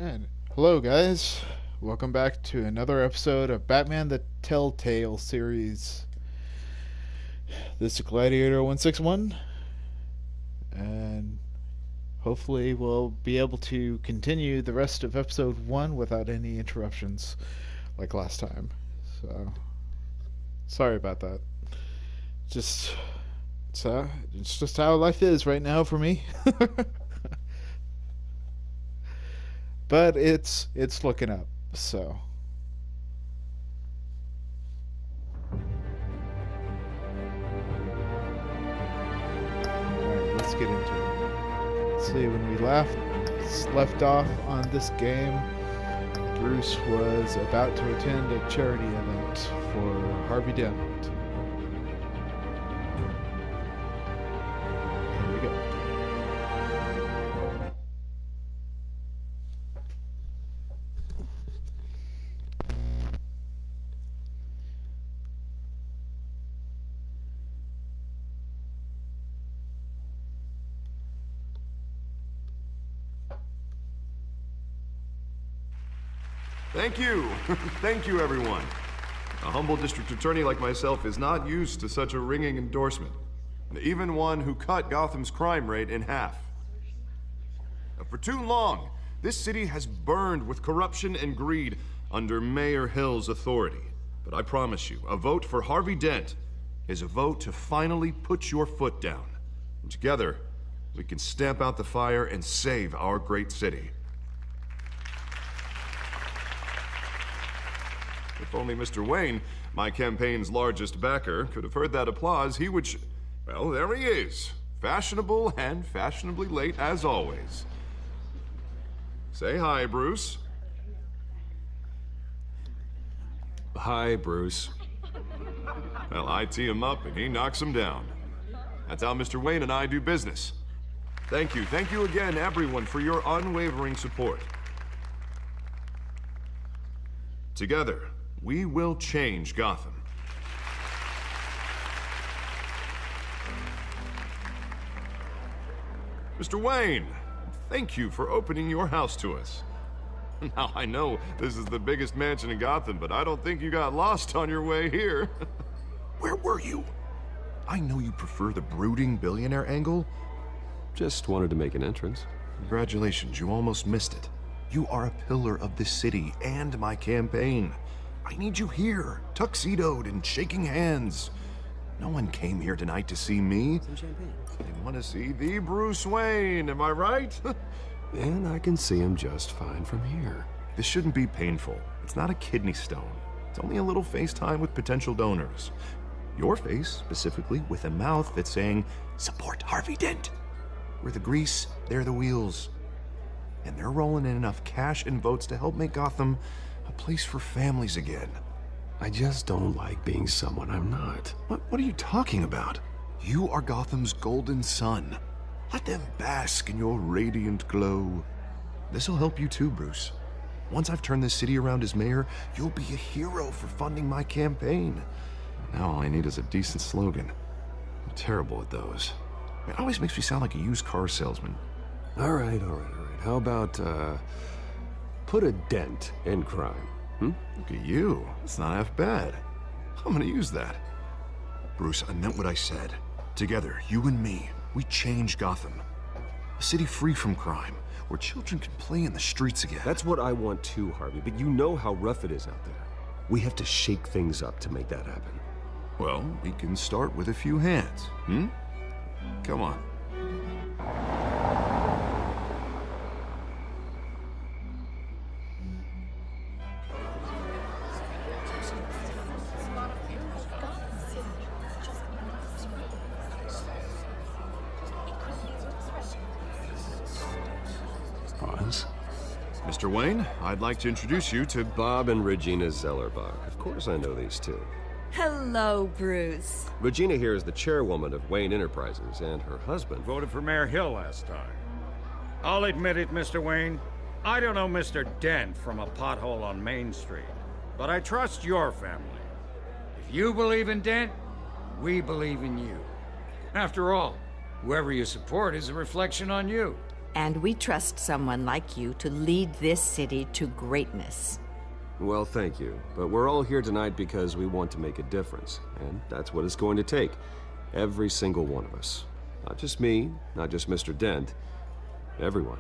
And hello, guys. Welcome back to another episode of Batman The Telltale Series. This is Gladiator 161, and hopefully we'll be able to continue the rest of episode 1 without any interruptions like last time. So, sorry about that. Just, it's just how life is right now for me. But it's looking up, so. Alright, let's get into it. Let's see, when we left off on this game, Bruce was about to attend a charity event for Harvey Dent. Here we go. Thank you. Thank you, everyone. A humble district attorney like myself is not used to such a ringing endorsement. Even one who cut Gotham's crime rate in half. For too long, this city has burned with corruption and greed under Mayor Hill's authority. But I promise you, a vote for Harvey Dent is a vote to finally put your foot down. And together, we can stamp out the fire and save our great city. If only Mr. Wayne, my campaign's largest backer, could have heard that applause, he would well, there he is. Fashionable and fashionably late as always. Say hi, Bruce. Hi, Bruce. Well, I tee him up and he knocks him down. That's how Mr. Wayne and I do business. Thank you again, everyone, for your unwavering support. Together, we will change Gotham. Mr. Wayne, thank you for opening your house to us. Now, I know this is the biggest mansion in Gotham, but I don't think you got lost on your way here. Where were you? I know you prefer the brooding billionaire angle. Just wanted to make an entrance. Congratulations, you almost missed it. You are a pillar of this city and my campaign. I need you here, tuxedoed and shaking hands. No one came here tonight to see me. Some champagne. They want to see the Bruce Wayne, am I right? And I can see him just fine from here. This shouldn't be painful. It's not a kidney stone. It's only a little FaceTime with potential donors. Your face, specifically, with a mouth that's saying, support Harvey Dent. We're the grease, they're the wheels. And they're rolling in enough cash and votes to help make Gotham a place for families again. I just don't like being someone I'm not. What are you talking about? You are Gotham's golden sun. Let them bask in your radiant glow. This'll help you too, Bruce. Once I've turned this city around as mayor, you'll be a hero for funding my campaign. Now all I need is a decent slogan. I'm terrible at those. It always makes me sound like a used car salesman. All right. How about, put a dent in crime, Look at you. It's not half bad. I'm gonna use that. Bruce, I meant what I said. Together, you and me, we change Gotham. A city free from crime, where children can play in the streets again. That's what I want too, Harvey, but you know how rough it is out there. We have to shake things up to make that happen. Well, we can start with a few hands, Come on. Pause. Mr. Wayne, I'd like to introduce you to Bob and Regina Zellerbach. Of course I know these two. Hello, Bruce. Regina here is the chairwoman of Wayne Enterprises, and her husband... Voted for Mayor Hill last time. I'll admit it, Mr. Wayne. I don't know Mr. Dent from a pothole on Main Street, but I trust your family. If you believe in Dent, we believe in you. After all, whoever you support is a reflection on you. And we trust someone like you to lead this city to greatness. Well, thank you. But we're all here tonight because we want to make a difference. And that's what it's going to take. Every single one of us. Not just me, not just Mr. Dent. Everyone.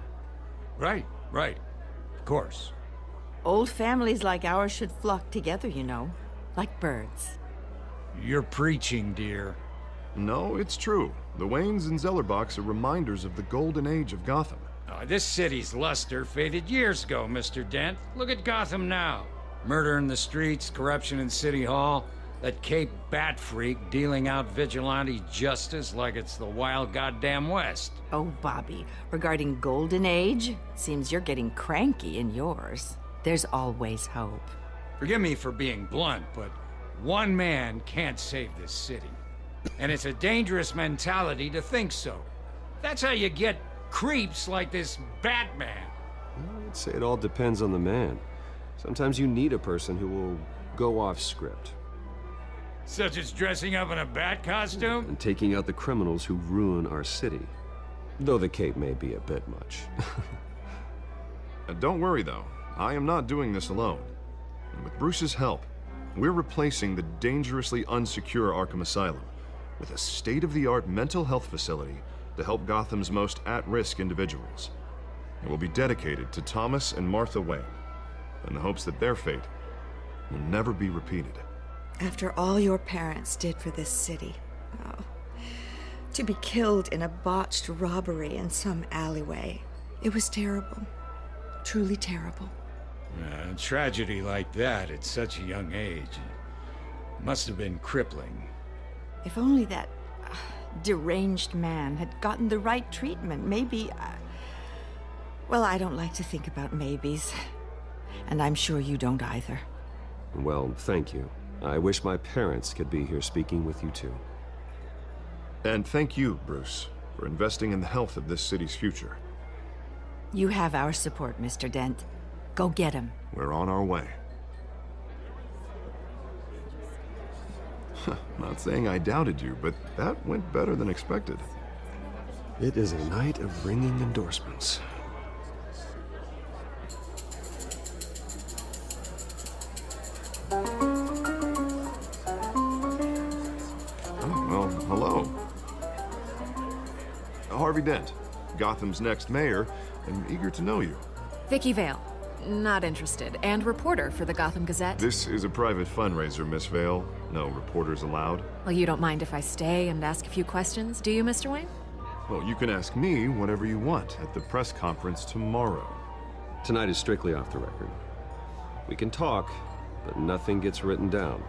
Right. Of course. Old families like ours should flock together, you know, like birds. You're preaching, dear. No, it's true. The Waynes and Zellerbachs are reminders of the golden age of Gotham. This city's luster faded years ago, Mr. Dent. Look at Gotham now. Murder in the streets, corruption in City Hall, that Cape Bat freak dealing out vigilante justice like it's the wild goddamn West. Oh, Bobby, regarding Golden Age, seems you're getting cranky in yours. There's always hope. Forgive me for being blunt, but one man can't save this city. And it's a dangerous mentality to think so. That's how you get creeps like this Batman. I'd say it all depends on the man. Sometimes you need a person who will go off script. Such as dressing up in a bat costume? And taking out the criminals who ruin our city. Though the cape may be a bit much. Don't worry, though. I am not doing this alone. And with Bruce's help, we're replacing the dangerously unsecure Arkham Asylum with a state-of-the-art mental health facility to help Gotham's most at-risk individuals. It will be dedicated to Thomas and Martha Wayne, in the hopes that their fate will never be repeated. After all your parents did for this city, oh, to be killed in a botched robbery in some alleyway, it was terrible. Truly terrible. A tragedy like that at such a young age must have been crippling. If only that deranged man had gotten the right treatment, maybe... Well, I don't like to think about maybes. And I'm sure you don't either. Well, thank you. I wish my parents could be here speaking with you too. And thank you, Bruce, for investing in the health of this city's future. You have our support, Mr. Dent. Go get him. We're on our way. Not saying I doubted you, but that went better than expected. It is a night of ringing endorsements. Oh, well, hello. Harvey Dent, Gotham's next mayor, and eager to know you. Vicky Vale. Not interested. And reporter for the Gotham Gazette. This is a private fundraiser, Miss Vale. No reporters allowed. Well, you don't mind if I stay and ask a few questions, do you, Mr. Wayne? Well, you can ask me whatever you want at the press conference tomorrow. Tonight is strictly off the record. We can talk, but nothing gets written down.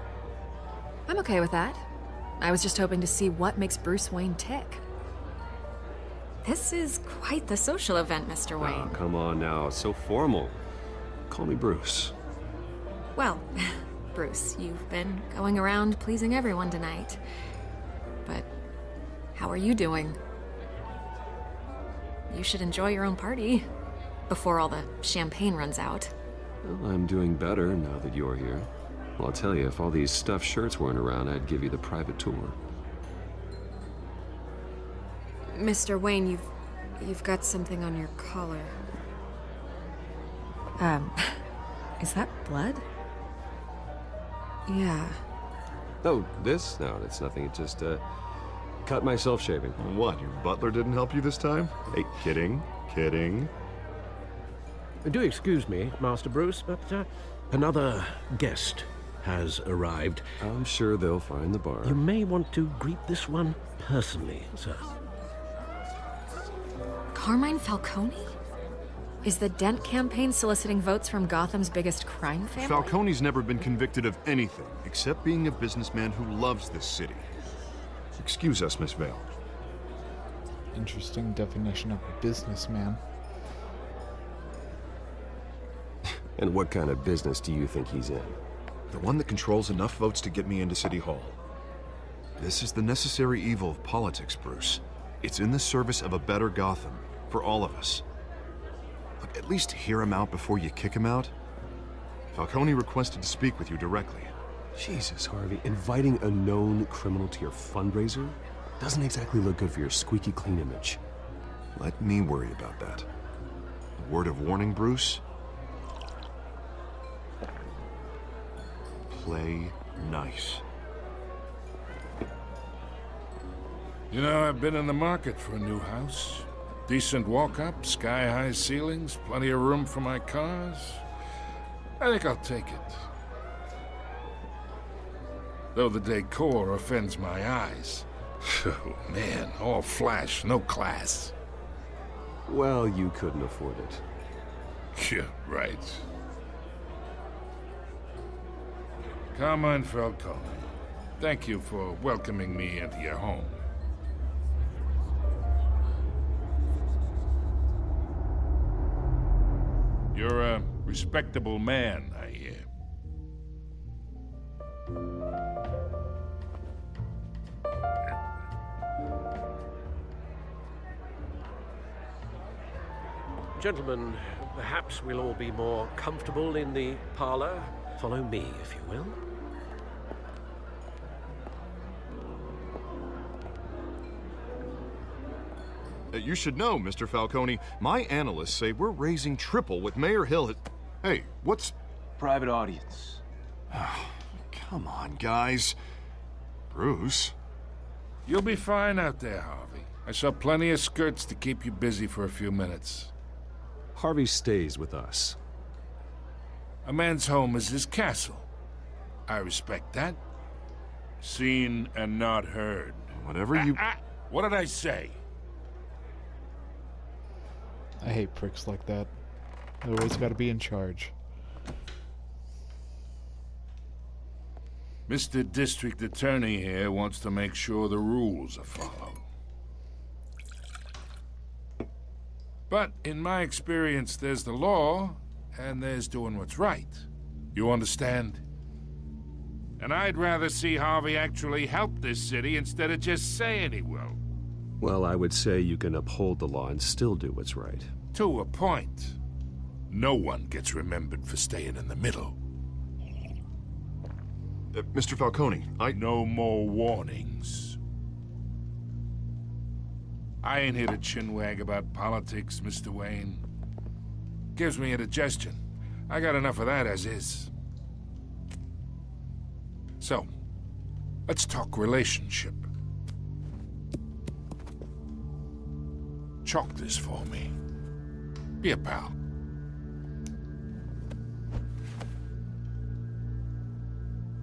I'm okay with that. I was just hoping to see what makes Bruce Wayne tick. This is quite the social event, Mr. Wayne. Oh, come on now, it's so formal. Call me Bruce. Well, Bruce, you've been going around pleasing everyone tonight. But how are you doing? You should enjoy your own party before all the champagne runs out. Well, I'm doing better now that you're here. Well, I'll tell you, if all these stuffed shirts weren't around, I'd give you the private tour. Mr. Wayne, you've got something on your collar. Is that blood? Yeah. Oh, this? No, it's nothing. It just, cut myself shaving. What, your butler didn't help you this time? Hey, kidding. Do excuse me, Master Bruce, but another guest has arrived. I'm sure they'll find the bar. You may want to greet this one personally, sir. Carmine Falcone? Is the Dent campaign soliciting votes from Gotham's biggest crime family? Falcone's never been convicted of anything except being a businessman who loves this city. Excuse us, Miss Vale. Interesting definition of businessman. And what kind of business do you think he's in? The one that controls enough votes to get me into City Hall. This is the necessary evil of politics, Bruce. It's in the service of a better Gotham, for all of us. Look, at least hear him out before you kick him out. Falcone requested to speak with you directly. Jesus, Harvey, inviting a known criminal to your fundraiser doesn't exactly look good for your squeaky clean image. Let me worry about that. A word of warning, Bruce? Play nice. You know, I've been in the market for a new house. Decent walk-up, sky-high ceilings, plenty of room for my cars. I think I'll take it. Though the decor offends my eyes. Oh, man, all flash, no class. Well, you couldn't afford it. Yeah, right. Carmine Falcone, thank you for welcoming me into your home. You're a respectable man, I hear. Gentlemen, perhaps we'll all be more comfortable in the parlor. Follow me, if you will. You should know, Mr. Falcone, my analysts say we're raising triple what Mayor Hill has... Hey, what's... Private audience. Come on, guys. Bruce? You'll be fine out there, Harvey. I saw plenty of skirts to keep you busy for a few minutes. Harvey stays with us. A man's home is his castle. I respect that. Seen and not heard. Whatever you... What did I say? I hate pricks like that. They always gotta be in charge. Mr. District Attorney here wants to make sure the rules are followed. But in my experience, there's the law, and there's doing what's right. You understand? And I'd rather see Harvey actually help this city instead of just saying he will. Well, I would say you can uphold the law and still do what's right. To a point. No one gets remembered for staying in the middle. Mr. Falcone, No more warnings. I ain't here to chinwag about politics, Mr. Wayne. Gives me indigestion. I got enough of that as is. So, let's talk relationship. Chalk this for me. Be a pal.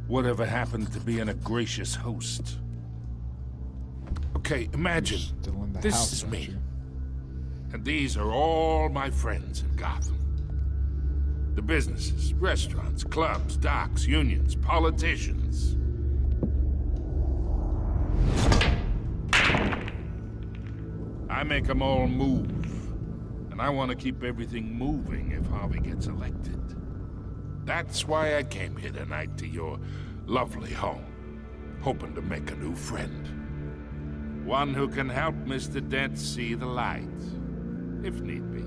Whatever happened to being a gracious host? Okay, imagine Still in the this house, is aren't me. you? And these are all my friends in Gotham. The businesses, restaurants, clubs, docks, unions, politicians. I make them all move. And I want to keep everything moving if Harvey gets elected. That's why I came here tonight to your lovely home, hoping to make a new friend. One who can help Mr. Dent see the light, if need be.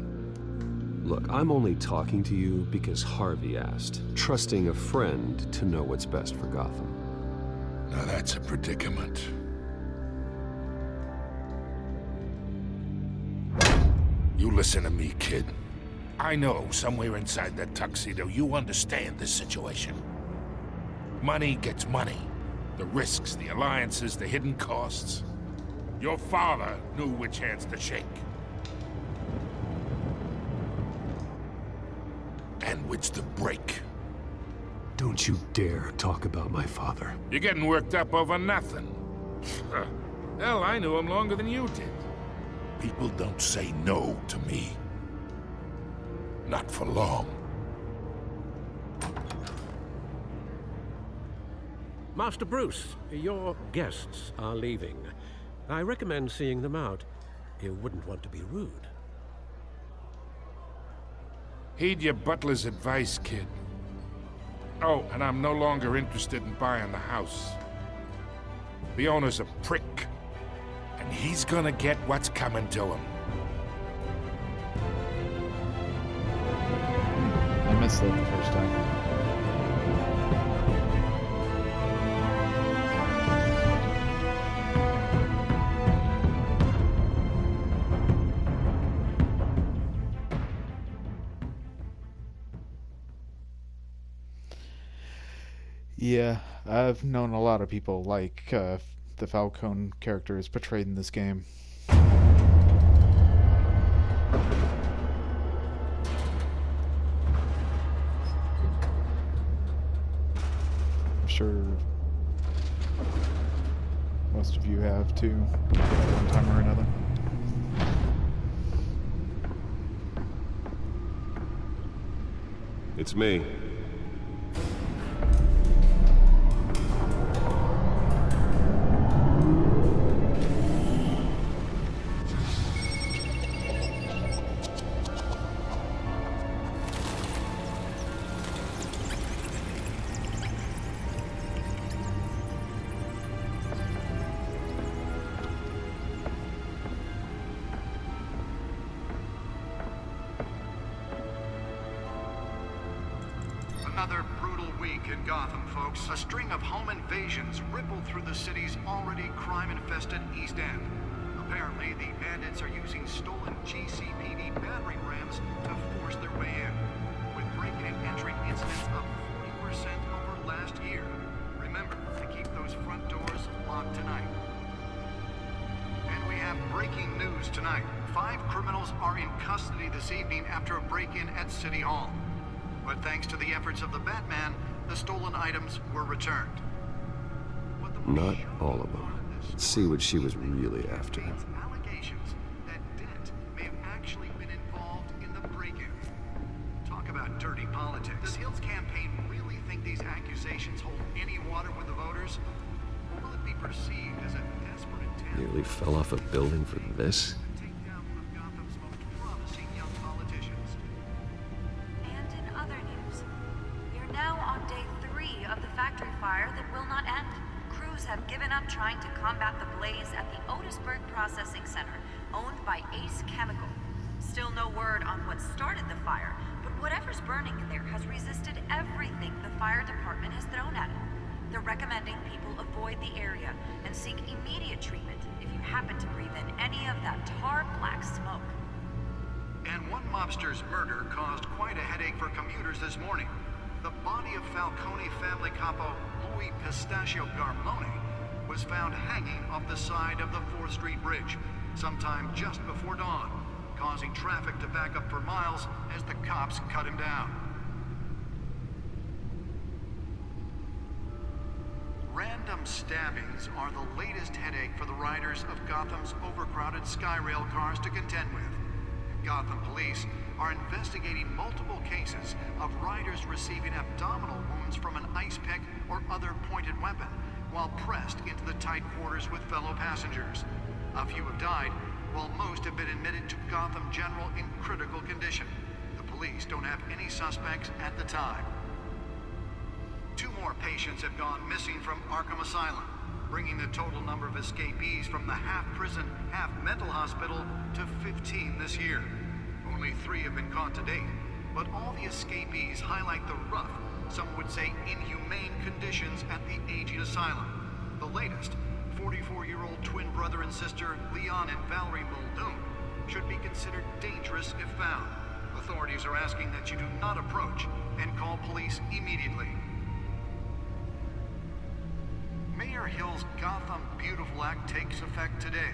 Look, I'm only talking to you because Harvey asked, trusting a friend to know what's best for Gotham. Now that's a predicament. You listen to me, kid. I know somewhere inside that tuxedo you understand this situation. Money gets money. The risks, the alliances, the hidden costs. Your father knew which hands to shake. And which to break. Don't you dare talk about my father. You're getting worked up over nothing. Hell, I knew him longer than you did. People don't say no to me. Not for long. Master Bruce, your guests are leaving. I recommend seeing them out. You wouldn't want to be rude. Heed your butler's advice, kid. Oh, and I'm no longer interested in buying the house. The owner's a prick. And he's gonna get what's coming to him. I missed that the first time. Yeah, I've known a lot of people like the Falcone character is portrayed in this game. I'm sure most of you have too, one time or another. It's me. Another brutal week in Gotham, folks. A string of home invasions rippled through the city's already crime-infested East End. Apparently, the bandits are using stolen GCPD battering rams to force their way in, with breaking and entering incidents up 40% over last year. Remember to keep those front doors locked tonight. And we have breaking news tonight. 5 criminals are in custody this evening after a break-in at City Hall. But thanks to the efforts of the Batman, the stolen items were returned. Not all of them. Let's see what she was really after. Allegations that Dent may have actually been involved in the break-in. Talk about dirty politics. Does Hill's campaign really think these accusations hold any water with the voters? Or will it be perceived as a desperate attempt? Nearly fell off a building for this? Take down one of Gotham's most promising young politicians. And in other news, we're now on day 3 of the factory fire that will not end. Crews have given up trying to combat the blaze at the Otisburg Processing Center, owned by Ace Chemical. Still no word on what started the fire, but whatever's burning in there has resisted everything the fire department has thrown at it. They're recommending people avoid the area and seek immediate treatment if you happen to breathe in any of that tar black smoke. And one mobster's murder caused quite a headache for commuters this morning. The body of Falcone family capo Louis Pistachio Garmone was found hanging off the side of the 4th Street Bridge sometime just before dawn, causing traffic to back up for miles as the cops cut him down. Random stabbings are the latest headache for the riders of Gotham's overcrowded Skyrail cars to contend with. Gotham police are investigating multiple cases of riders receiving abdominal wounds from an ice pick or other pointed weapon while pressed into the tight quarters with fellow passengers. A few have died, while most have been admitted to Gotham General in critical condition. The police don't have any suspects at the time. 2 more patients have gone missing from Arkham Asylum, bringing the total number of escapees from the half-prison, half-mental hospital to 15 this year. Only 3 have been caught to date, but all the escapees highlight the rough, some would say inhumane conditions at the aging asylum. The latest, 44-year-old twin brother and sister Leon and Valerie Muldoon, should be considered dangerous if found. Authorities are asking that you do not approach and call police immediately. Mayor Hill's Gotham Beautiful Act takes effect today,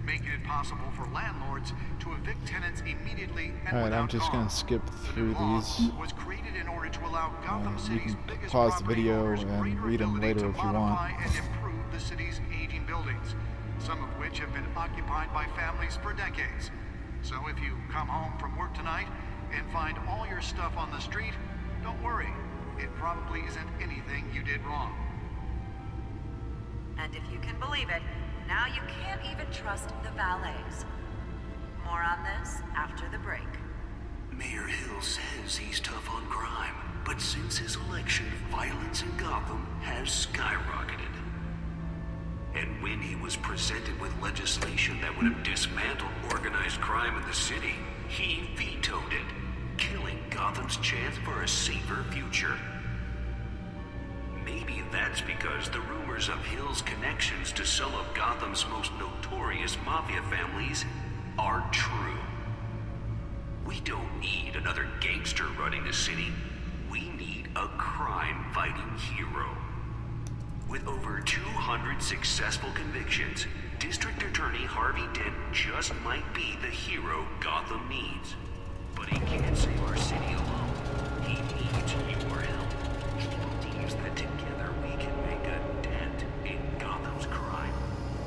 making it possible for landlords to evict tenants immediately and Alright, without I'm just gonna cause. skip The through new law these. was created in order to allow Gotham You City's can biggest pause the property video owners and greater read them ability later to if you want. modify and improve the city's aging buildings, some of which have been occupied by families for decades. So if you come home from work tonight and find all your stuff on the street, don't worry. It probably isn't anything you did wrong. And if you can believe it, now you can't even trust the valets. More on this after the break. Mayor Hill says he's tough on crime, but since his election, violence in Gotham has skyrocketed. And when he was presented with legislation that would have dismantled organized crime in the city, he vetoed it, killing Gotham's chance for a safer future. Maybe that's because the rumors of Hill's connections to some of Gotham's most notorious mafia families are true. We don't need another gangster running the city. we need a crime-fighting hero. With over 200 successful convictions, District Attorney Harvey Dent just might be the hero Gotham needs. But he can't save our city alone. He needs your help. He believes that together we can make a dent in Gotham's crime.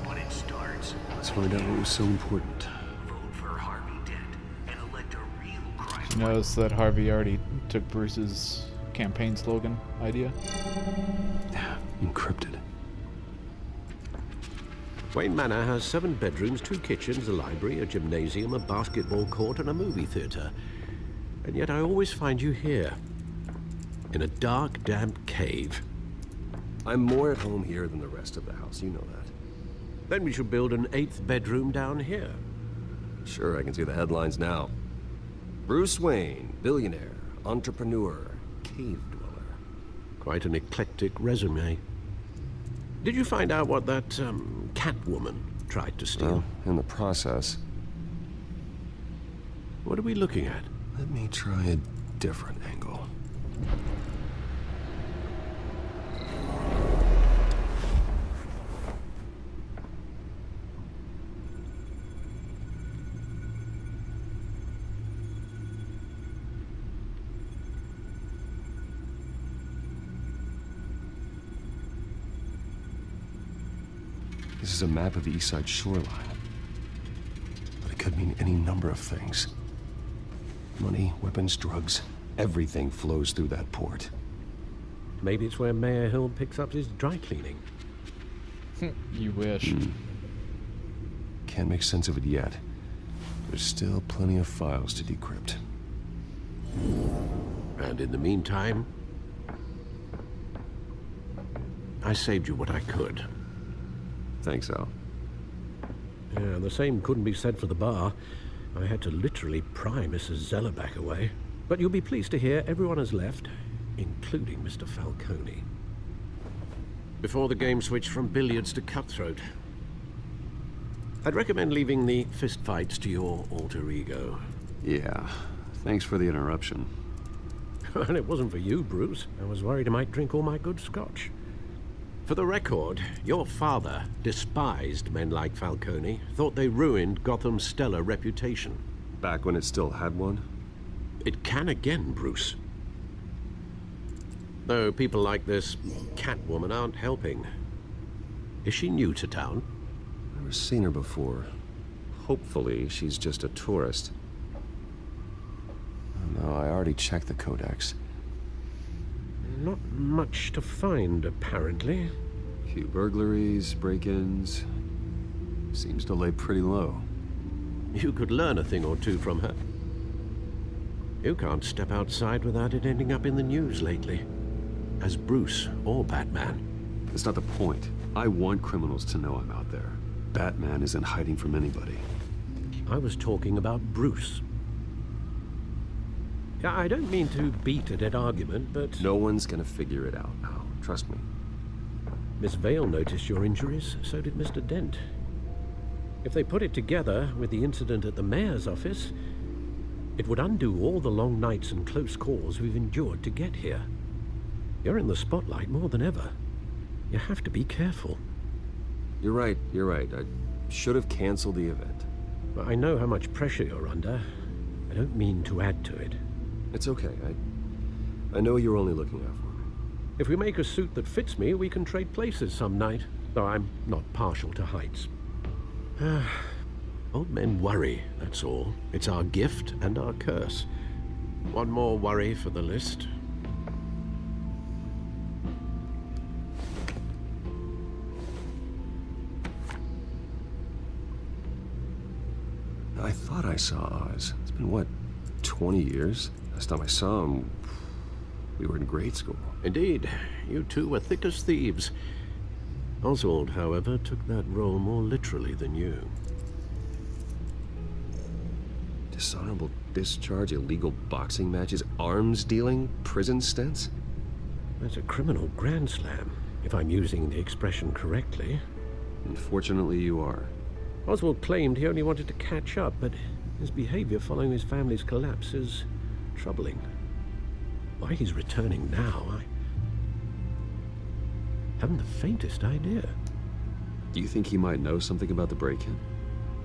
But it starts... Let's find out what was so important. Vote for Harvey Dent and elect a real crime... You notice that Harvey already took Bruce's campaign slogan idea? Encrypted. Wayne Manor has 7 bedrooms, 2 kitchens, a library, a gymnasium, a basketball court, and a movie theater. And yet I always find you here, in a dark, damp cave. I'm more at home here than the rest of the house, you know that. Then we should build an 8th bedroom down here. Sure, I can see the headlines now. Bruce Wayne, billionaire, entrepreneur, cave dweller. Quite an eclectic resume. Did you find out what that, Catwoman tried to steal? Well, in the process. What are we looking at? Let me try a different angle. This is a map of the East Side shoreline. But it could mean any number of things. Money, weapons, drugs, everything flows through that port. Maybe it's where Mayor Hill picks up his dry cleaning. You wish. Can't make sense of it yet. There's still plenty of files to decrypt. And in the meantime, I saved you what I could. Thanks, Al. Yeah, the same couldn't be said for the bar. I had to literally pry Mrs. Zeller back away. But you'll be pleased to hear everyone has left, including Mr. Falcone. Before the game switched from billiards to cutthroat. I'd recommend leaving the fistfights to your alter ego. Yeah, thanks for the interruption. And it wasn't for you, Bruce. I was worried I might drink all my good scotch. For the record, your father despised men like Falcone, thought they ruined Gotham's stellar reputation. Back when it still had one? It can again, Bruce. Though people like this Catwoman aren't helping. Is she new to town? Never seen her before. Hopefully, she's just a tourist. No, I already checked the codex. Not much to find, apparently. Few burglaries, break-ins. Seems to lay pretty low. You could learn a thing or two from her. You can't step outside without it ending up in the news lately. As Bruce or Batman. That's not the point. I want criminals to know I'm out there. Batman isn't hiding from anybody. I was talking about Bruce. I don't mean to beat a dead argument, but... No one's gonna figure it out, Al. Trust me. Miss Vale noticed your injuries, so did Mr. Dent. If they put it together with the incident at the mayor's office, it would undo all the long nights and close calls we've endured to get here. You're in the spotlight more than ever. You have to be careful. You're right. I should have canceled the event. But I know how much pressure you're under. I don't mean to add to it. It's okay. I know you're only looking out for me. If we make a suit that fits me, we can trade places some night. Though I'm not partial to heights. Old men worry, that's all. It's our gift and our curse. One more worry for the list. I thought I saw Oz. It's been, what, 20 years? Last time I saw him, we were in grade school. Indeed. You two were thick as thieves. Oswald, however, took that role more literally than you. Dishonorable discharge, illegal boxing matches, arms dealing, prison stints? That's a criminal grand slam, if I'm using the expression correctly. Unfortunately, you are. Oswald claimed he only wanted to catch up, but his behavior following his family's collapse is troubling. Why he's returning now, I haven't the faintest idea. Do you think he might know something about the break-in?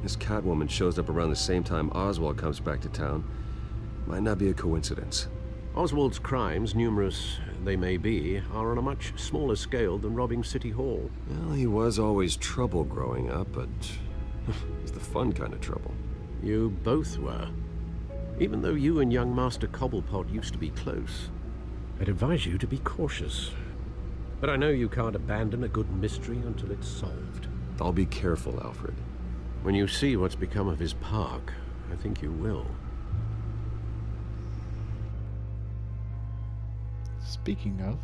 This Catwoman shows up around the same time Oswald comes back to town. Might not be a coincidence. Oswald's crimes, numerous they may be, are on a much smaller scale than robbing City Hall. Well, he was always trouble growing up, but it's the fun kind of trouble. You both were. Even though you and young Master Cobblepot used to be close, I'd advise you to be cautious. But I know you can't abandon a good mystery until it's solved. I'll be careful, Alfred. When you see what's become of his park, I think you will. Speaking of,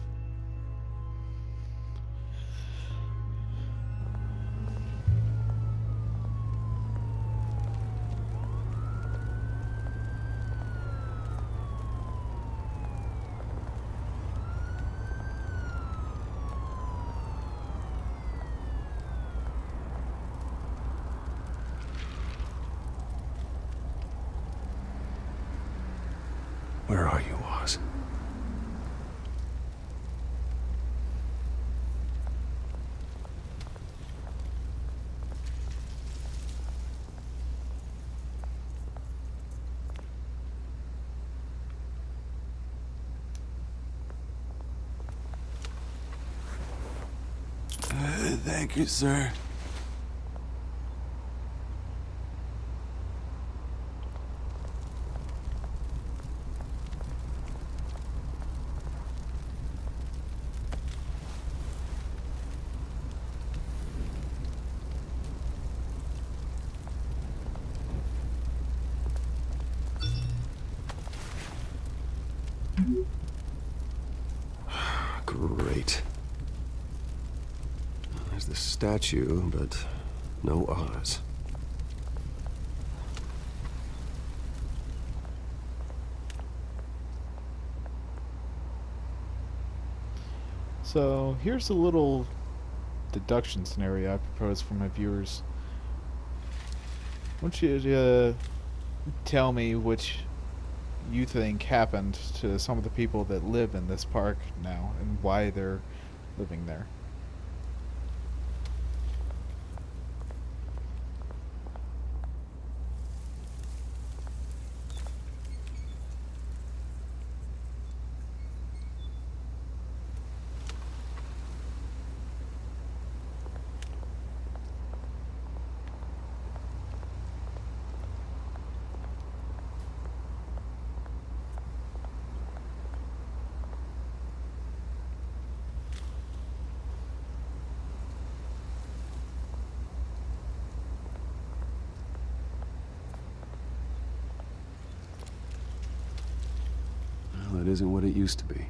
Where are you, Oz? Thank you, sir. Great. There's the statue, but no Oz. so here's a little deduction scenario I propose for my viewers. I want you to tell me which you think happened to some of the people that live in this park now and why they're living there. Well, it isn't what it used to be.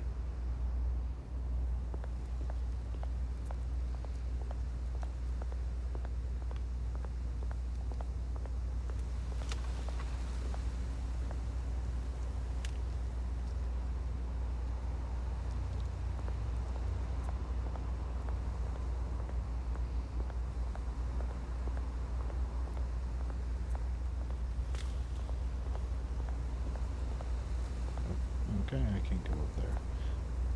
Okay, I can't go up there.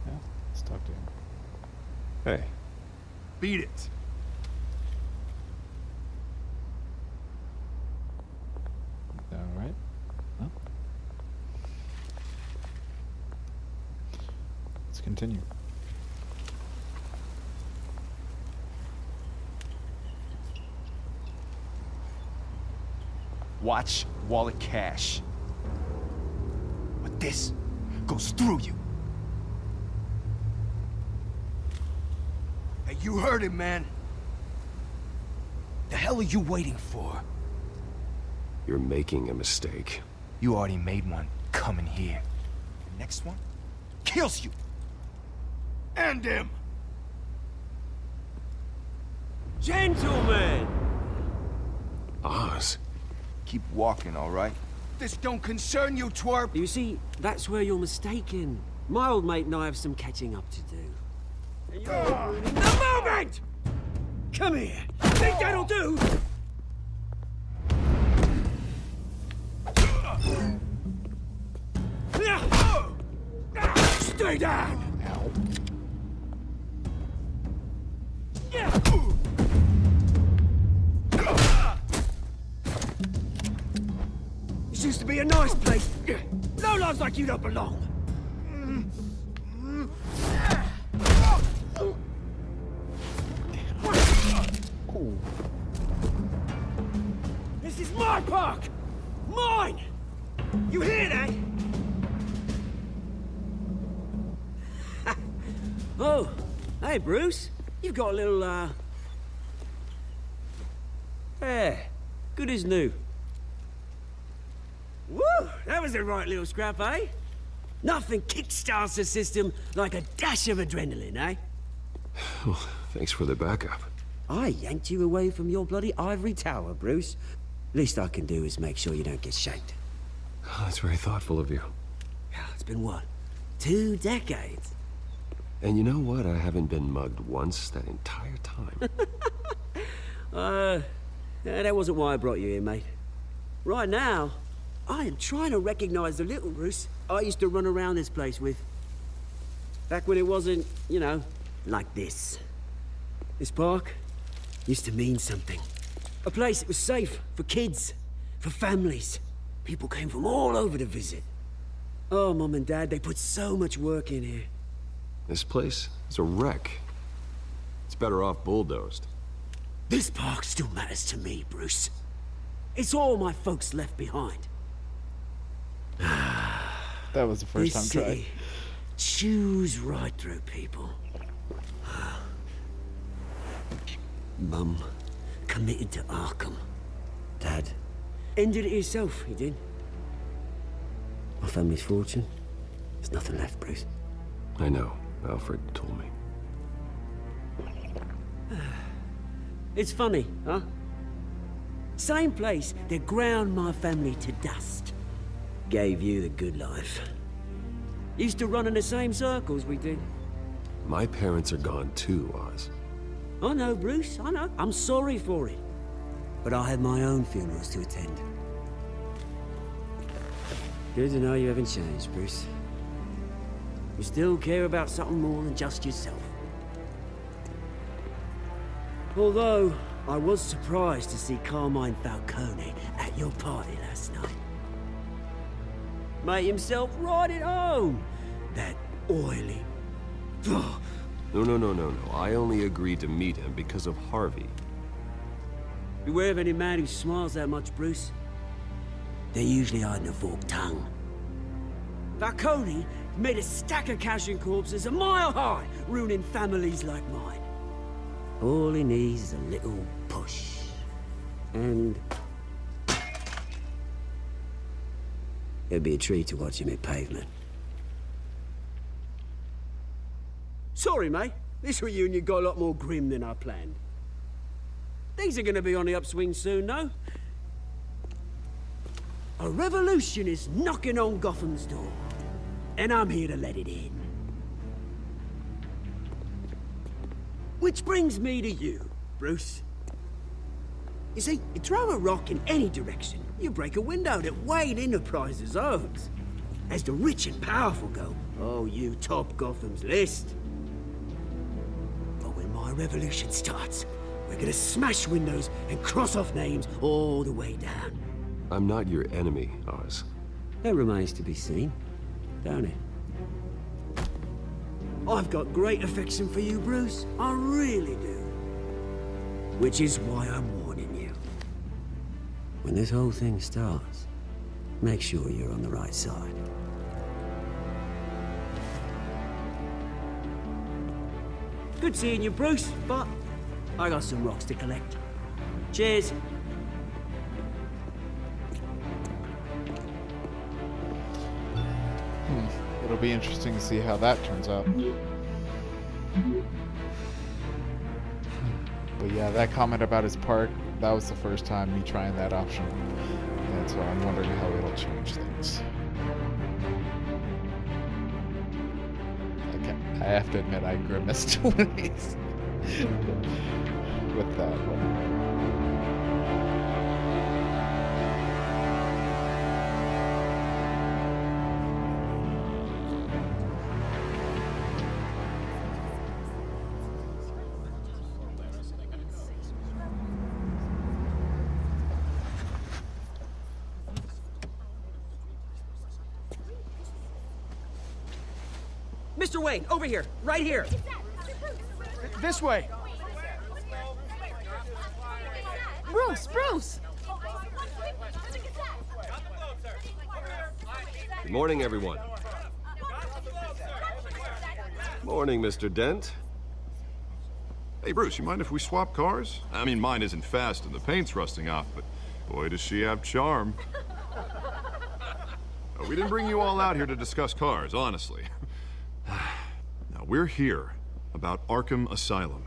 Yeah, let's talk to him. Hey. Beat it. Alright. Well, let's continue. Watch wallet cash. But this goes through you. Hey, you heard it, man. The hell are you waiting for? You're making a mistake. You already made one coming here. The next one kills you. And him. Gentlemen! Oz. Keep walking, all right? This don't concern you, twerp. You see, that's where you're mistaken. My old mate and I have some catching up to do. And you're ruining the moment! Come here. Think that'll do? me down! Ow. This used to be a nice place. No lives like you don't belong. Ooh. This is my park! Mine! You hear that? Oh, hey, Bruce. You've got a little, Yeah, good as new. Woo! That was a right little scrap, eh? Nothing kickstarts the system like a dash of adrenaline, eh? Well, thanks for the backup. I yanked you away from your bloody ivory tower, Bruce. Least I can do is make sure you don't get shanked. Oh, that's very thoughtful of you. It's been what? 2 decades? And you know what? I haven't been mugged once that entire time. That wasn't why I brought you here, mate. Right now, I am trying to recognize the little Bruce I used to run around this place with. Back when it wasn't, you know, like this. This park used to mean something. A place that was safe for kids, for families. People came from all over to visit. Oh, Mum and Dad, they put so much work in here. This place is a wreck. It's better off bulldozed. This park still matters to me, Bruce. It's all my folks left behind. That was the first time try. City chews right through people. Mum committed to Arkham. Dad ended it himself, he did. My family's fortune, there's nothing left, Bruce. I know. Alfred told me. It's funny, huh? Same place that ground my family to dust. Gave you the good life. Used to run in the same circles we did. My parents are gone too, Oz. I know, Bruce, I know. I'm sorry for it. But I had my own funerals to attend. Good to know you haven't changed, Bruce. You still care about something more than just yourself. Although, I was surprised to see Carmine Falcone at your party last night. Made himself right at home. That oily... Ugh. No. I only agreed to meet him because of Harvey. Beware of any man who smiles that much, Bruce. They're usually hiding a forked tongue. Falcone made a stack of cash and corpses a mile high, ruining families like mine. All he needs is a little push. And... it'd be a treat to watch him hit pavement. Sorry, mate. This reunion got a lot more grim than I planned. Things are gonna be on the upswing soon, no? A revolution is knocking on Gotham's door. And I'm here to let it in. Which brings me to you, Bruce. You see, you throw a rock in any direction, you break a window that Wayne Enterprises owns. As the rich and powerful go, oh, you top Gotham's list. But when my revolution starts, we're gonna smash windows and cross off names all the way down. I'm not your enemy, Oz. That remains to be seen, don't it? I've got great affection for you, Bruce. I really do. Which is why I'm warning you. When this whole thing starts, make sure you're on the right side. Good seeing you, Bruce, but I got some rocks to collect. Cheers. It'll be interesting to see how that turns out. But yeah, that comment about his park, that was the first time me trying that option. And so I'm wondering how it'll change things. I have to admit, I grimaced when he's with that one. Mr. Wayne, over here, right here. This way. Bruce! Good morning, everyone. Morning, Mr. Dent. Hey, Bruce, you mind if we swap cars? I mean, mine isn't fast and the paint's rusting off, but boy, does she have charm. We didn't bring you all out here to discuss cars, honestly. Now, we're here about Arkham Asylum.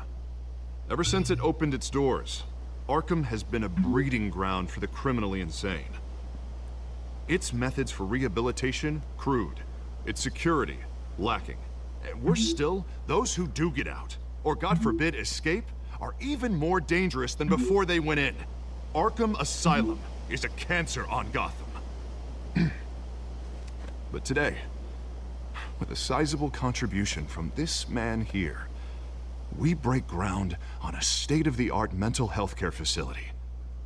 Ever since it opened its doors, Arkham has been a breeding ground for the criminally insane. Its methods for rehabilitation, crude. Its security, lacking. And worse still, those who do get out, or God forbid escape, are even more dangerous than before they went in. Arkham Asylum is a cancer on Gotham. But today, with a sizable contribution from this man here, we break ground on a state-of-the-art mental health care facility.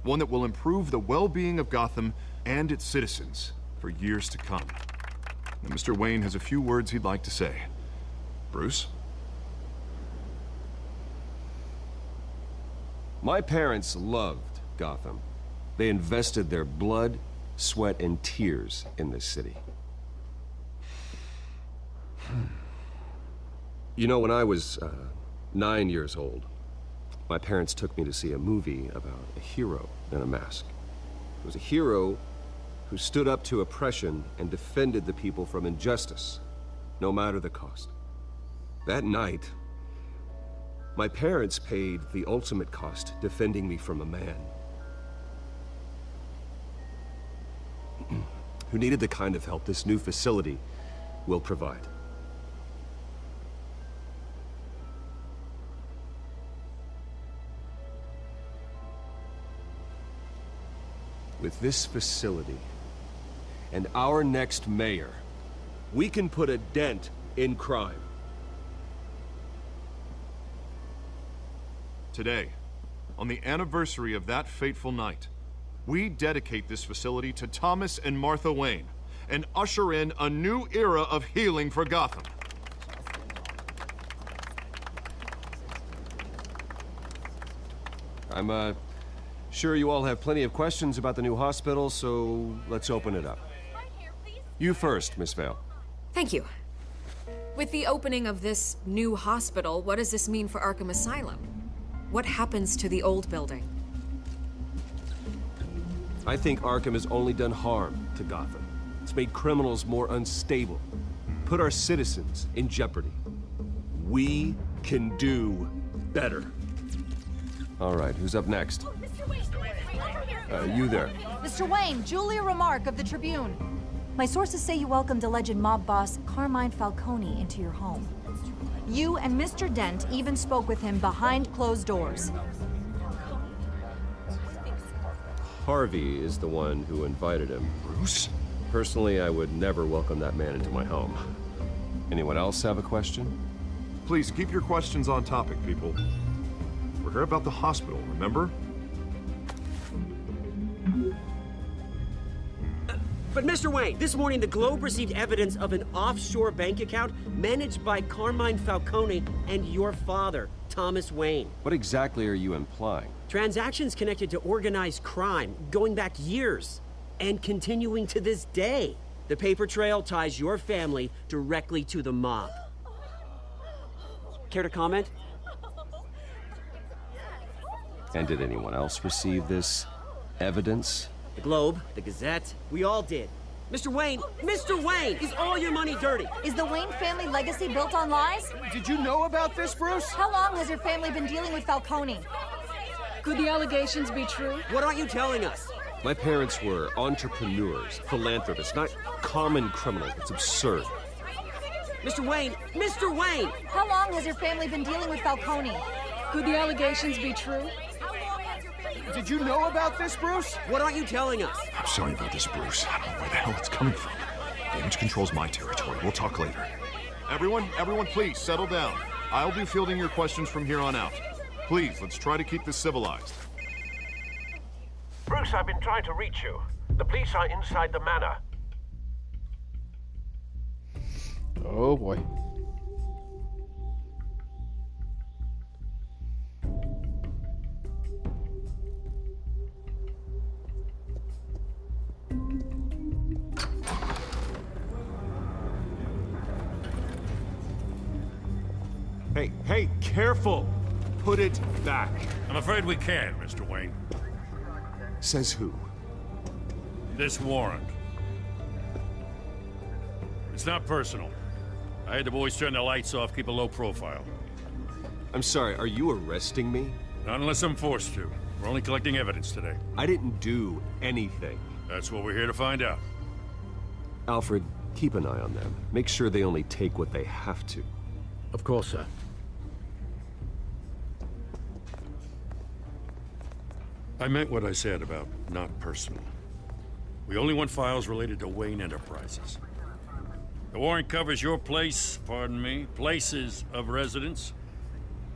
One that will improve the well-being of Gotham and its citizens for years to come. Now, Mr. Wayne has a few words he'd like to say. Bruce? My parents loved Gotham. They invested their blood, sweat, and tears in this city. You know, when I was 9 years old, my parents took me to see a movie about a hero in a mask. It was a hero who stood up to oppression and defended the people from injustice, no matter the cost. That night, my parents paid the ultimate cost defending me from a man who needed the kind of help this new facility will provide. With this facility and our next mayor, we can put a dent in crime. Today, on the anniversary of that fateful night, we dedicate this facility to Thomas and Martha Wayne and usher in a new era of healing for Gotham. I'm sure you all have plenty of questions about the new hospital, so let's open it up. You first, Miss Vale. Thank you. With the opening of this new hospital, what does this mean for Arkham Asylum? What happens to the old building? I think Arkham has only done harm to Gotham. It's made criminals more unstable, put our citizens in jeopardy. We can do better. All right, who's up next? You there. Mr. Wayne, Julia Remark of the Tribune. My sources say you welcomed alleged mob boss Carmine Falcone into your home. You and Mr. Dent even spoke with him behind closed doors. Harvey is the one who invited him. Bruce? Personally, I would never welcome that man into my home. Anyone else have a question? Please keep your questions on topic, people. We're here about the hospital, remember? But Mr. Wayne, this morning the Globe received evidence of an offshore bank account managed by Carmine Falcone and your father, Thomas Wayne. What exactly are you implying? Transactions connected to organized crime, going back years, and continuing to this day. The paper trail ties your family directly to the mob. Care to comment? And did anyone else receive this evidence? The Globe, the Gazette, we all did. Mr. Wayne, is all your money dirty? Is the Wayne family legacy built on lies? Did you know about this, Bruce? How long has your family been dealing with Falcone? Could the allegations be true? What aren't you telling us? My parents were entrepreneurs, philanthropists, not common criminals. It's absurd. Mr. Wayne! How long has your family been dealing with Falcone? Could the allegations be true? Did you know about this, Bruce? What aren't you telling us? I'm sorry about this, Bruce. I don't know where the hell it's coming from. Damage control's my territory. We'll talk later. Everyone, please, settle down. I'll be fielding your questions from here on out. Please, let's try to keep this civilized. Bruce, I've been trying to reach you. The police are inside the manor. Oh boy. Hey, careful! Put it back. I'm afraid we can't, Mr. Wayne. Says who? This warrant. It's not personal. I had the boys turn the lights off, keep a low profile. I'm sorry, are you arresting me? Not unless I'm forced to. We're only collecting evidence today. I didn't do anything. That's what we're here to find out. Alfred, keep an eye on them. Make sure they only take what they have to. Of course, sir. I meant what I said about not personal. We only want files related to Wayne Enterprises. The warrant covers your place, pardon me, places of residence,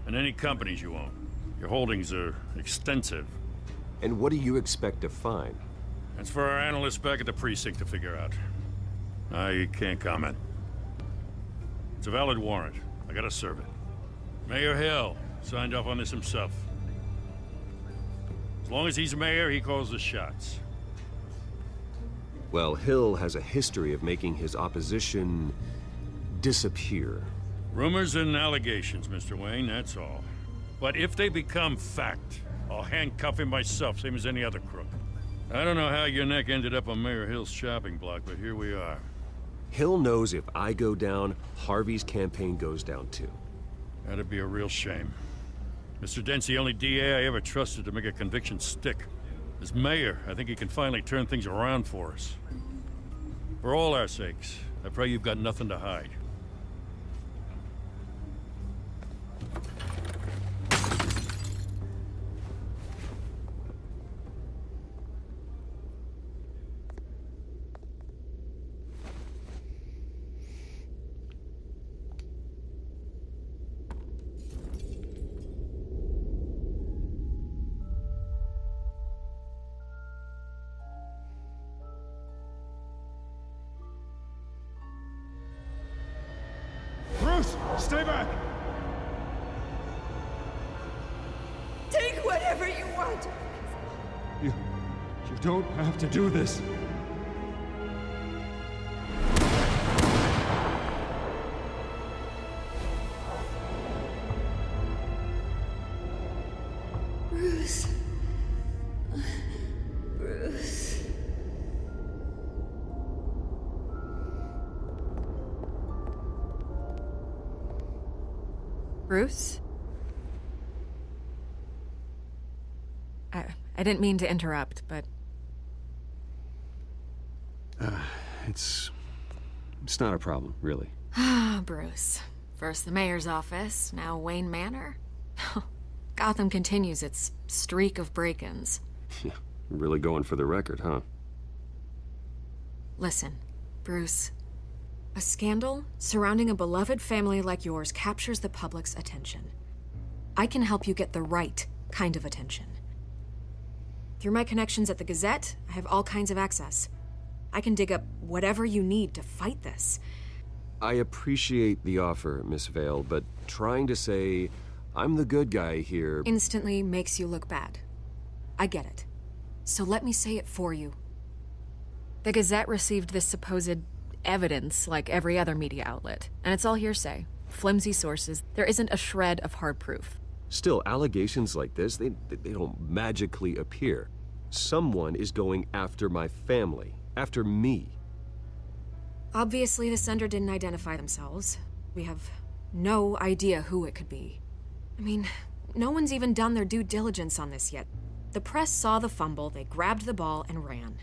and any companies you own. Your holdings are extensive. And what do you expect to find? That's for our analysts back at the precinct to figure out. I can't comment. It's a valid warrant. I gotta serve it. Mayor Hill signed off on this himself. As long as he's mayor, he calls the shots. Well, Hill has a history of making his opposition disappear. Rumors and allegations, Mr. Wayne, that's all. But if they become fact, I'll handcuff him myself, same as any other crook. I don't know how your neck ended up on Mayor Hill's shopping block, but here we are. Hill knows if I go down, Harvey's campaign goes down too. That'd be a real shame. Mr. Dent's the only DA I ever trusted to make a conviction stick. As mayor, I think he can finally turn things around for us. For all our sakes, I pray you've got nothing to hide. Bruce, stay back! Take whatever you want. You don't have to do this. Bruce. Bruce. Bruce? I didn't mean to interrupt, but... It's not a problem, really. Ah, Bruce. First the mayor's office, now Wayne Manor. Gotham continues its streak of break-ins. Yeah, really going for the record, huh? Listen, Bruce. A scandal surrounding a beloved family like yours captures the public's attention. I can help you get the right kind of attention. Through my connections at the Gazette, I have all kinds of access. I can dig up whatever you need to fight this. I appreciate the offer, Miss Vale, but trying to say I'm the good guy here... Instantly makes you look bad. I get it. So let me say it for you. The Gazette received this supposed evidence like every other media outlet, and it's all hearsay. Flimsy sources. There isn't a shred of hard proof. Still, allegations like this, they don't magically appear. Someone is going after my family, after me. Obviously, the sender didn't identify themselves. We have no idea who it could be. I mean, no one's even done their due diligence on this yet. The press saw the fumble, they grabbed the ball and ran.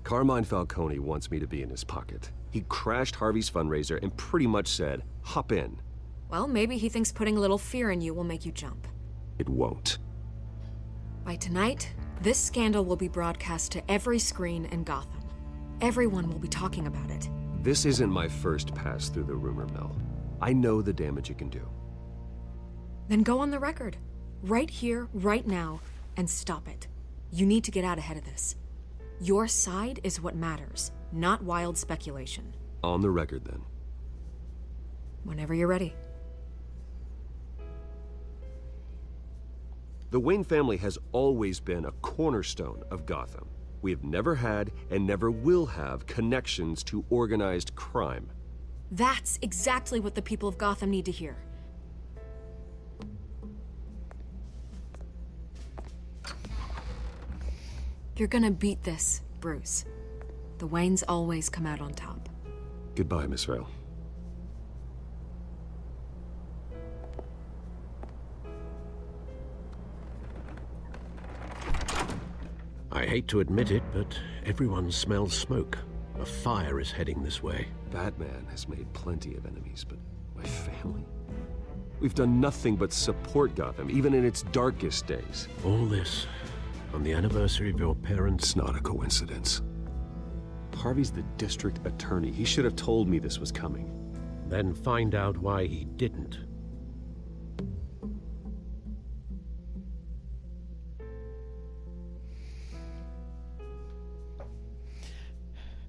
Carmine Falcone wants me to be in his pocket. He crashed Harvey's fundraiser and pretty much said, hop in. Well, maybe he thinks putting a little fear in you will make you jump. It won't. By tonight, this scandal will be broadcast to every screen in Gotham. Everyone will be talking about it. This isn't my first pass through the rumor mill. I know the damage it can do. Then go on the record. Right here, right now, and stop it. You need to get out ahead of this. Your side is what matters, not wild speculation. On the record, then. Whenever you're ready. The Wayne family has always been a cornerstone of Gotham. We have never had and never will have connections to organized crime. That's exactly what the people of Gotham need to hear. You're gonna beat this, Bruce. The Waynes always come out on top. Goodbye, Miss Vale. I hate to admit it, but everyone smells smoke. A fire is heading this way. Batman has made plenty of enemies, but my family? We've done nothing but support Gotham, even in its darkest days. All this on the anniversary of your parents'... It's not a coincidence. Harvey's the district attorney. He should have told me this was coming. Then find out why he didn't.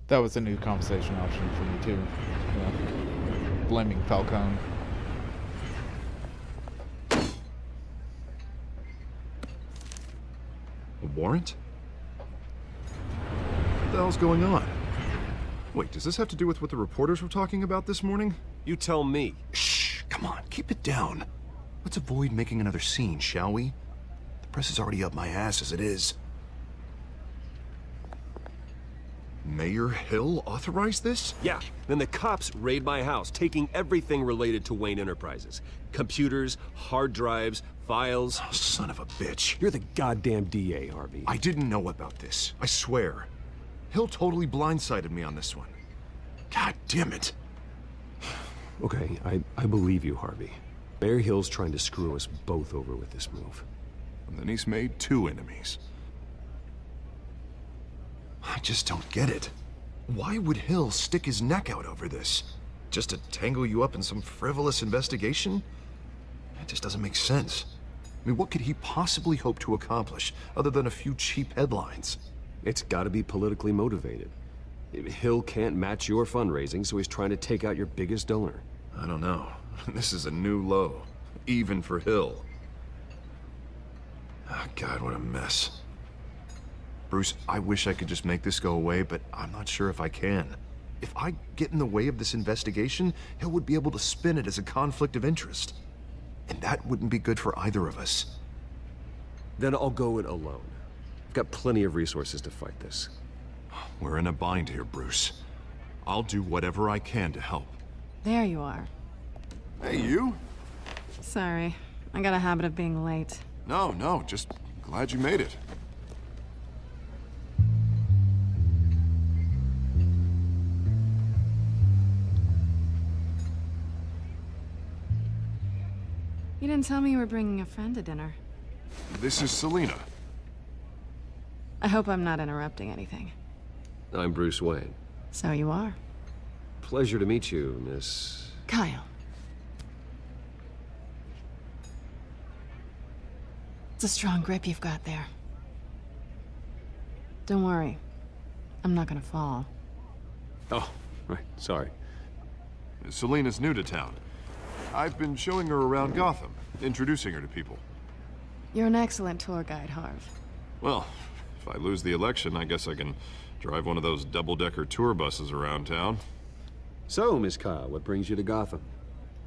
That was a new conversation option for me too. Blaming Falcone. A warrant? What the hell's going on? Wait, does this have to do with what the reporters were talking about this morning? You tell me. Shh, come on, keep it down. Let's avoid making another scene, shall we? The press is already up my ass as it is. Mayor Hill authorized this? Yeah, then the cops raid my house, taking everything related to Wayne Enterprises. Computers, hard drives, files. Oh, son of a bitch. You're the goddamn DA, Harvey. I didn't know about this, I swear. Hill totally blindsided me on this one. God damn it. Okay, I believe you, Harvey. Mayor Hill's trying to screw us both over with this move. And then he's made 2 enemies. I just don't get it. Why would Hill stick his neck out over this? Just to tangle you up in some frivolous investigation? It just doesn't make sense. I mean, what could he possibly hope to accomplish other than a few cheap headlines? It's gotta be politically motivated. Hill can't match your fundraising, so he's trying to take out your biggest donor. I don't know. This is a new low, even for Hill. Oh, God, what a mess. Bruce, I wish I could just make this go away, but I'm not sure if I can. If I get in the way of this investigation, Hill would be able to spin it as a conflict of interest. And that wouldn't be good for either of us. Then I'll go it alone. I've got plenty of resources to fight this. We're in a bind here, Bruce. I'll do whatever I can to help. There you are. Hey, you? Sorry, I got a habit of being late. No, just glad you made it. You didn't tell me you were bringing a friend to dinner. This is Selina. I hope I'm not interrupting anything. I'm Bruce Wayne. So you are. Pleasure to meet you, Miss... Kyle. It's a strong grip you've got there. Don't worry. I'm not gonna fall. Oh, right, sorry. Selina's new to town. I've been showing her around Gotham, introducing her to people. You're an excellent tour guide, Harv. Well, if I lose the election, I guess I can drive one of those double-decker tour buses around town. So, Miss Kyle, what brings you to Gotham?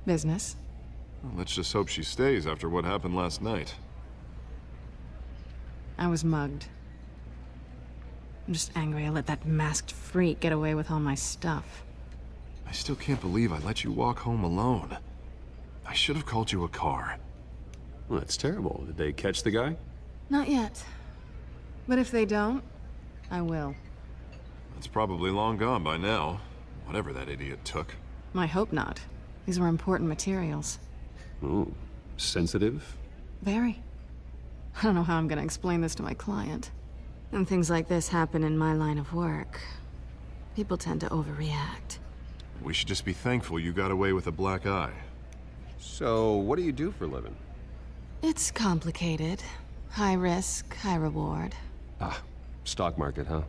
Business. Well, let's just hope she stays after what happened last night. I was mugged. I'm just angry I let that masked freak get away with all my stuff. I still can't believe I let you walk home alone. I should have called you a car. Well, that's terrible. Did they catch the guy? Not yet. But if they don't, I will. It's probably long gone by now. Whatever that idiot took. I hope not. These were important materials. Ooh, sensitive? Very. I don't know how I'm gonna explain this to my client. When things like this happen in my line of work, people tend to overreact. We should just be thankful you got away with a black eye. So, what do you do for a living? It's complicated. High risk, high reward. Ah, stock market, huh?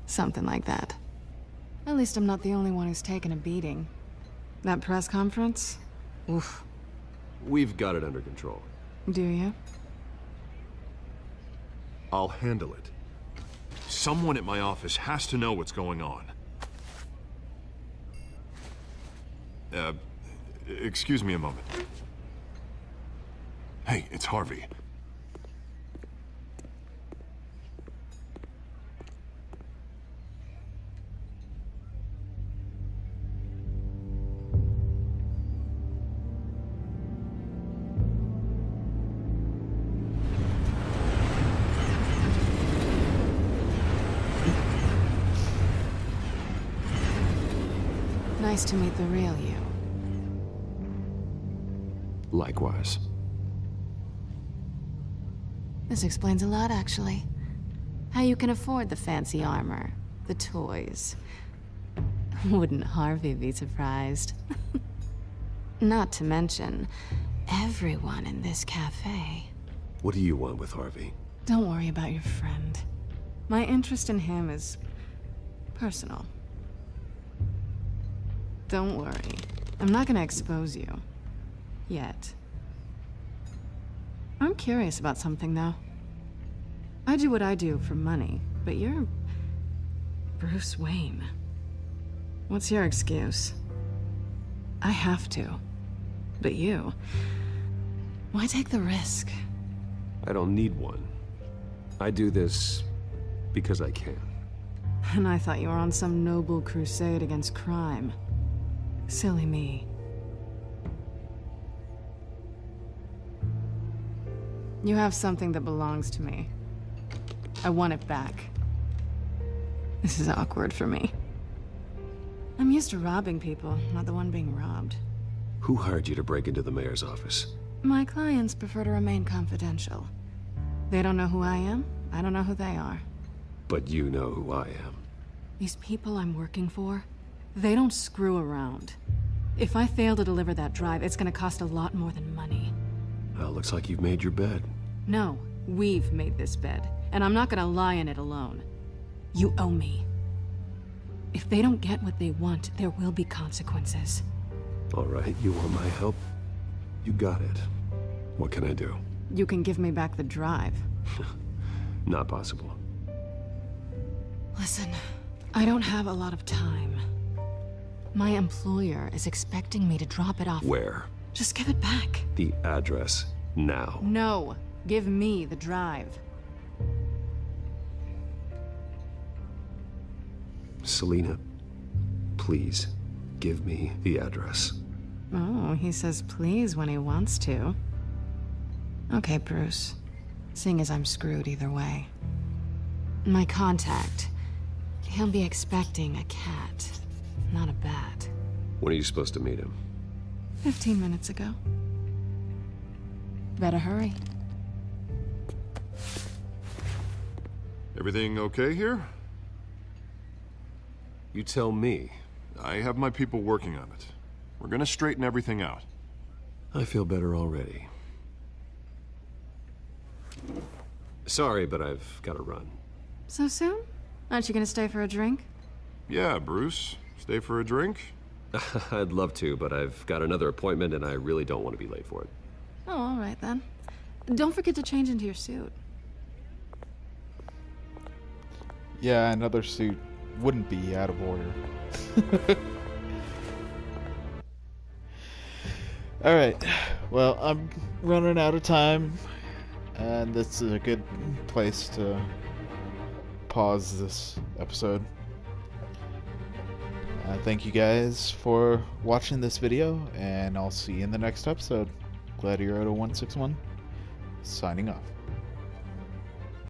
Something like that. At least I'm not the only one who's taken a beating. That press conference? Oof. We've got it under control. Do you? I'll handle it. Someone at my office has to know what's going on. Excuse me a moment. Hey, it's Harvey. Nice to meet the real you. Likewise. This explains a lot, actually. How you can afford the fancy armor, the toys. Wouldn't Harvey be surprised? Not to mention, everyone in this cafe. What do you want with Harvey? Don't worry about your friend. My interest in him is personal. Don't worry. I'm not gonna expose you. Yet. I'm curious about something, though. I do what I do for money, but you're Bruce Wayne. What's your excuse? I have to. But you... why take the risk? I don't need one. I do this because I can. And I thought you were on some noble crusade against crime. Silly me. You have something that belongs to me. I want it back. This is awkward for me. I'm used to robbing people, not the one being robbed. Who hired you to break into the mayor's office? My clients prefer to remain confidential. They don't know who I am, I don't know who they are. But you know who I am. These people I'm working for, they don't screw around. If I fail to deliver that drive, it's gonna cost a lot more than money. Well, looks like you've made your bed. No, we've made this bed, and I'm not gonna lie in it alone. You owe me. If they don't get what they want, there will be consequences. All right, you want my help? You got it. What can I do? You can give me back the drive. Not possible. Listen, I don't have a lot of time. My employer is expecting me to drop it off. Where? Just give it back. The address, now. No, give me the drive. Selina, please, give me the address. Oh, he says please when he wants to. Okay, Bruce. Seeing as I'm screwed either way. My contact. He'll be expecting a cat, not a bat. When are you supposed to meet him? 15 minutes ago. Better hurry. Everything okay here? You tell me. I have my people working on it. We're gonna straighten everything out. I feel better already. Sorry, but I've got to run. So soon? Aren't you gonna stay for a drink? Yeah, Bruce. Stay for a drink? I'd love to, but I've got another appointment and I really don't want to be late for it. Oh, all right then. Don't forget to change into your suit. Yeah, another suit wouldn't be out of order. Alright, well, I'm running out of time, and this is a good place to pause this episode. Thank you guys for watching this video, and I'll see you in the next episode. Gladiator 161, signing off.